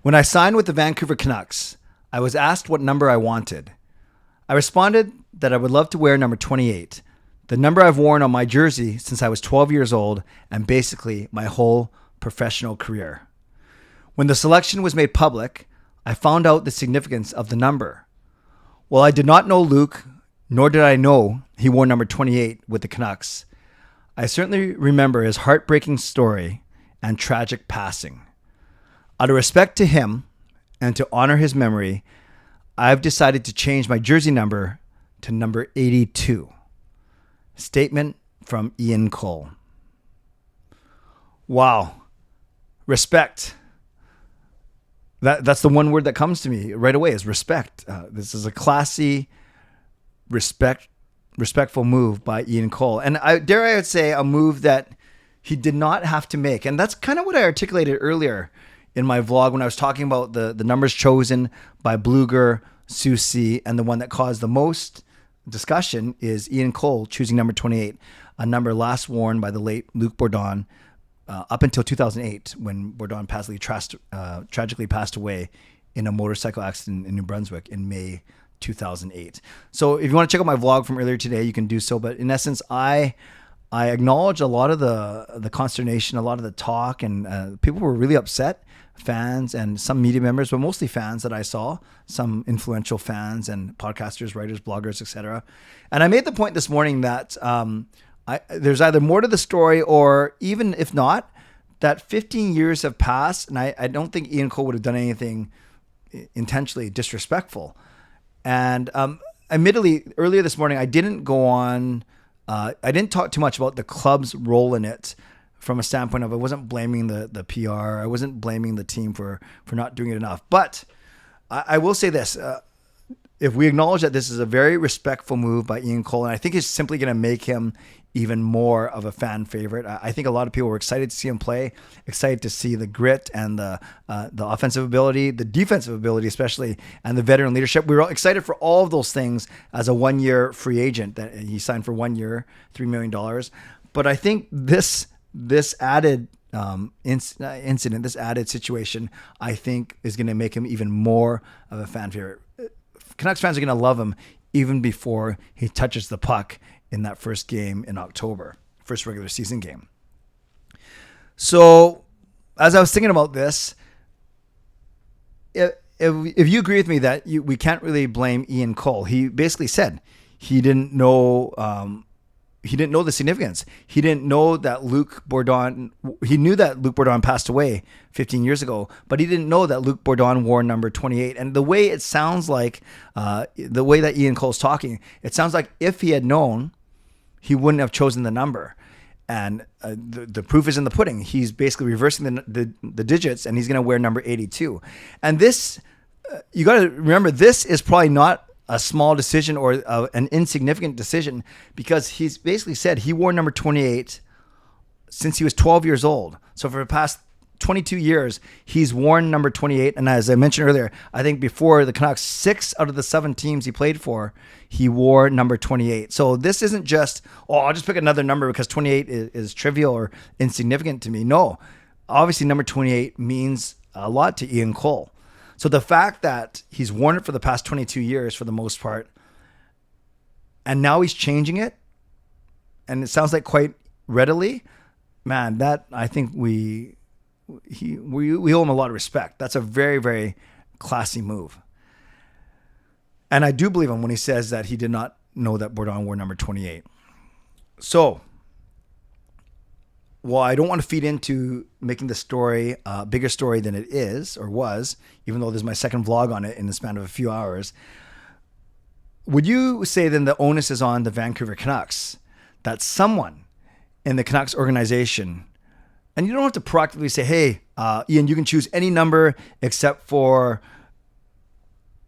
When I signed with the Vancouver Canucks, I was asked what number I wanted. I responded that I would love to wear number 28, the number I've worn on my jersey since I was 12 years old and basically my whole professional career. When the selection was made public, I found out the significance of the number. While I did not know Luc, nor did I know he wore number 28 with the Canucks, I certainly remember his heartbreaking story and tragic passing. Out of respect to him and to honor his memory, I've decided to change my jersey number to number 82. Statement from Ian Cole. Wow. Respect. That's the one word that comes to me right away is respect. This is a classy, respectful move by Ian Cole. And I would say a move that he did not have to make. And that's kind of what I articulated earlier in my vlog when I was talking about the numbers chosen by Bluger, Susie, and the one that caused the most discussion is Ian Cole choosing number 28, a number last worn by the late Luc Bourdon up until 2008 when Bourdon tragically passed away in a motorcycle accident in New Brunswick in May 2008. So if you want to check out my vlog from earlier today, you can do so. But in essence, I acknowledge a lot of the consternation, a lot of the talk, and people were really upset. Fans and some media members, but mostly fans that I saw, some influential fans and podcasters, writers, bloggers, etc. And I made the point this morning that there's either more to the story, or even if not, that 15 years have passed, and I don't think Ian Cole would have done anything intentionally disrespectful. And admittedly, earlier this morning, I didn't go on. I didn't talk too much about the club's role in it. From a standpoint of, I wasn't blaming the PR. I wasn't blaming the team for not doing it enough. But I will say this. If we acknowledge that this is a very respectful move by Ian Cole, and I think it's simply going to make him even more of a fan favorite. I think a lot of people were excited to see him play, excited to see the grit and the offensive ability, the defensive ability especially, and the veteran leadership. We were excited for all of those things as a one-year free agent that he signed for 1 year, $3 million. But I think this added incident, this added situation, I think is going to make him even more of a fan favorite. Canucks fans are going to love him even before he touches the puck in that first game in October, first regular season game. So as I was thinking about this, if you agree with me that we can't really blame Ian Cole, he basically said he didn't know the significance. He didn't know that Luc Bourdon, he knew that Luc Bourdon passed away 15 years ago, but he didn't know that Luc Bourdon wore number 28. And the way it sounds like, the way that Ian Cole's talking, it sounds like if he had known, he wouldn't have chosen the number. And the proof is in the pudding. He's basically reversing the digits, and he's going to wear number 82. And this, you got to remember, this is probably not a small decision or an insignificant decision, because he's basically said he wore number 28 since he was 12 years old. So for the past 22 years, he's worn number 28. And as I mentioned earlier, I think before the Canucks, 6 out of the 7 teams he played for, he wore number 28. So this isn't just, I'll just pick another number because 28 is trivial or insignificant to me. No, obviously number 28 means a lot to Ian Cole. So the fact that he's worn it for the past 22 years for the most part, and now he's changing it, and it sounds like quite readily, man, that I think we owe him a lot of respect. That's a very, very classy move. And I do believe him when he says that he did not know that Bourdon wore number 28. So, well, I don't want to feed into making the story a bigger story than it is or was, even though there's my second vlog on it in the span of a few hours. Would you say then the onus is on the Vancouver Canucks, that someone in the Canucks organization, and you don't have to proactively say, hey, Ian, you can choose any number except for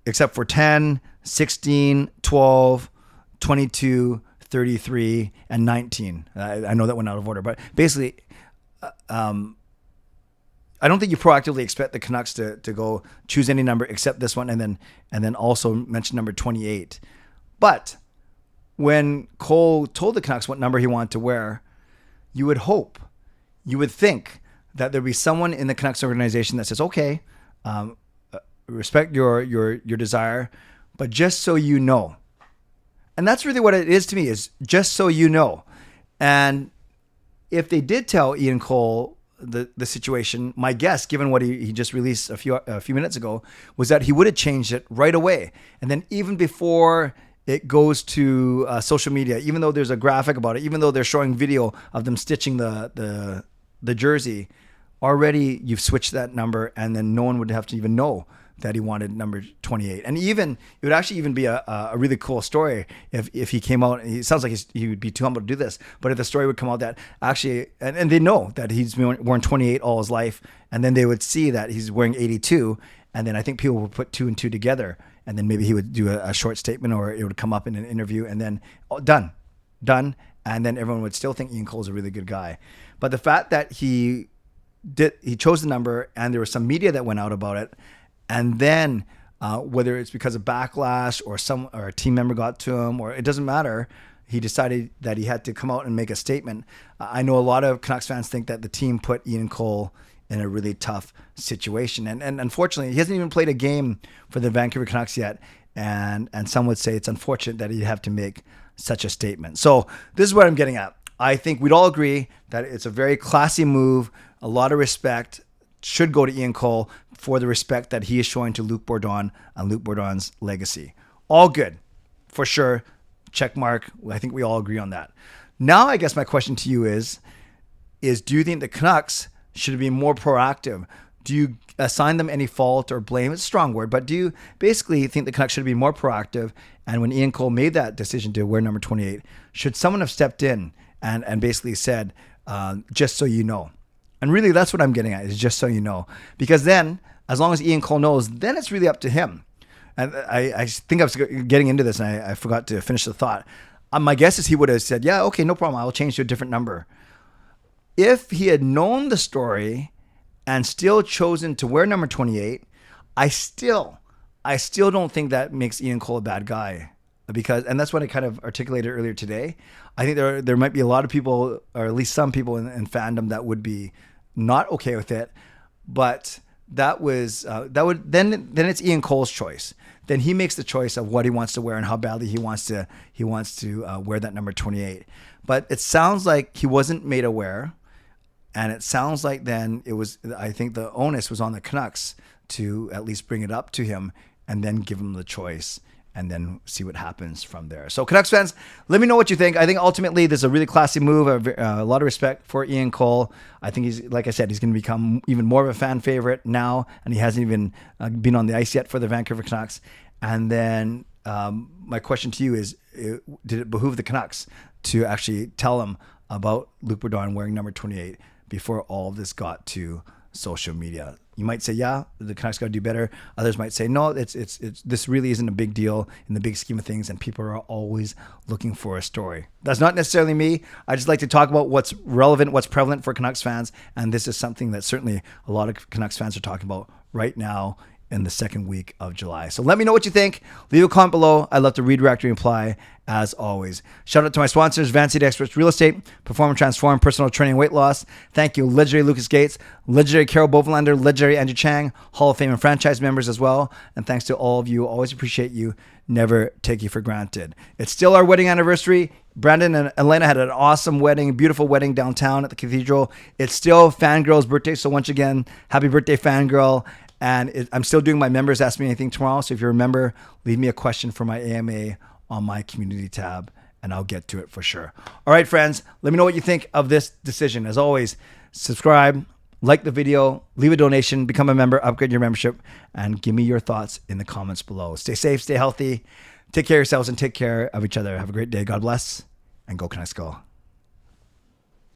10, 16, 12, 22, 33, and 19. I know that went out of order, but basically, I don't think you proactively expect the Canucks to go choose any number except this one, and then also mention number 28. But when Cole told the Canucks what number he wanted to wear, you would think that there'd be someone in the Canucks organization that says, okay, respect your desire, but just so you know. And that's really what it is to me, is just so you know. And if they did tell Ian Cole the situation, my guess, given what he just released a few minutes ago, was that he would have changed it right away. And then even before it goes to social media, even though there's a graphic about it, even though they're showing video of them stitching the jersey, already you've switched that number, and then no one would have to even know that he wanted number 28. And even it would actually even be a really cool story if he came out. He sounds like he would be too humble to do this, but if the story would come out that actually, and they know that he's been worn 28 all his life, and then they would see that he's wearing 82, and then I think people would put two and two together, and then maybe he would do a short statement, or it would come up in an interview, and then done, and then everyone would still think Ian Cole's a really good guy. But the fact that he chose the number, and there was some media that went out about it, and then whether it's because of backlash or a team member got to him, or it doesn't matter, he decided that he had to come out and make a statement. I know a lot of Canucks fans think that the team put Ian Cole in a really tough situation, and unfortunately he hasn't even played a game for the Vancouver Canucks yet, and some would say it's unfortunate that he'd have to make such a statement. So this is what I'm getting at. I think we'd all agree that it's a very classy move. A lot of respect should go to Ian Cole for the respect that he is showing to Luc Bourdon and Luc Bourdon's legacy. All good, for sure. Check mark. I think we all agree on that. Now, I guess my question to you is do you think the Canucks should be more proactive? Do you assign them any fault or blame? It's a strong word, but do you basically think the Canucks should be more proactive? And when Ian Cole made that decision to wear number 28, should someone have stepped in and basically said, just so you know? And really, that's what I'm getting at, is just so you know. Because then, as long as Ian Cole knows, then it's really up to him. And I think I was getting into this, and I forgot to finish the thought. My guess is he would have said, yeah, okay, no problem, I'll change to a different number. If he had known the story and still chosen to wear number 28, I still don't think that makes Ian Cole a bad guy. And that's what I kind of articulated earlier today. I think there might be a lot of people, or at least some people in fandom, that would be not okay with it. But that would then it's Ian Cole's choice. Then he makes the choice of what he wants to wear and how badly he wants to wear that number 28. But it sounds like he wasn't made aware, and it sounds like then I think the onus was on the Canucks to at least bring it up to him and then give him the choice, and then see what happens from there. So Canucks fans, let me know what you think. I think ultimately this is a really classy move. A lot of respect for Ian Cole. I think he's, like I said, he's going to become even more of a fan favorite now, and he hasn't even been on the ice yet for the Vancouver Canucks. And then my question to you is, did it behoove the Canucks to actually tell him about Luc Bourdon wearing number 28 before all of this got to social media? You might say, yeah, the Canucks got to do better. Others might say, no, it's this really isn't a big deal in the big scheme of things, and people are always looking for a story. That's not necessarily me. I just like to talk about what's relevant, what's prevalent for Canucks fans, and this is something that certainly a lot of Canucks fans are talking about right now in the second week of July. So let me know what you think. Leave a comment below. I'd love to read, react, or reply as always. Shout out to my sponsors, Van City Experts Real Estate, Perform and Transform, Personal Training, Weight Loss. Thank you, legendary Lucas Gates, legendary Carol Bovenlander, legendary Andrew Chang, Hall of Fame and franchise members as well. And thanks to all of you. Always appreciate you. Never take you for granted. It's still our wedding anniversary. Brandon and Elena had an awesome wedding, beautiful wedding downtown at the cathedral. It's still Fangirl's birthday. So once again, happy birthday, Fangirl. And I'm still doing my members Ask Me Anything tomorrow. So if you're a member, leave me a question for my AMA on my community tab, and I'll get to it for sure. All right, friends, let me know what you think of this decision. As always, subscribe, like the video, leave a donation, become a member, upgrade your membership, and give me your thoughts in the comments below. Stay safe, stay healthy, take care of yourselves, and take care of each other. Have a great day. God bless, and go Canucks go.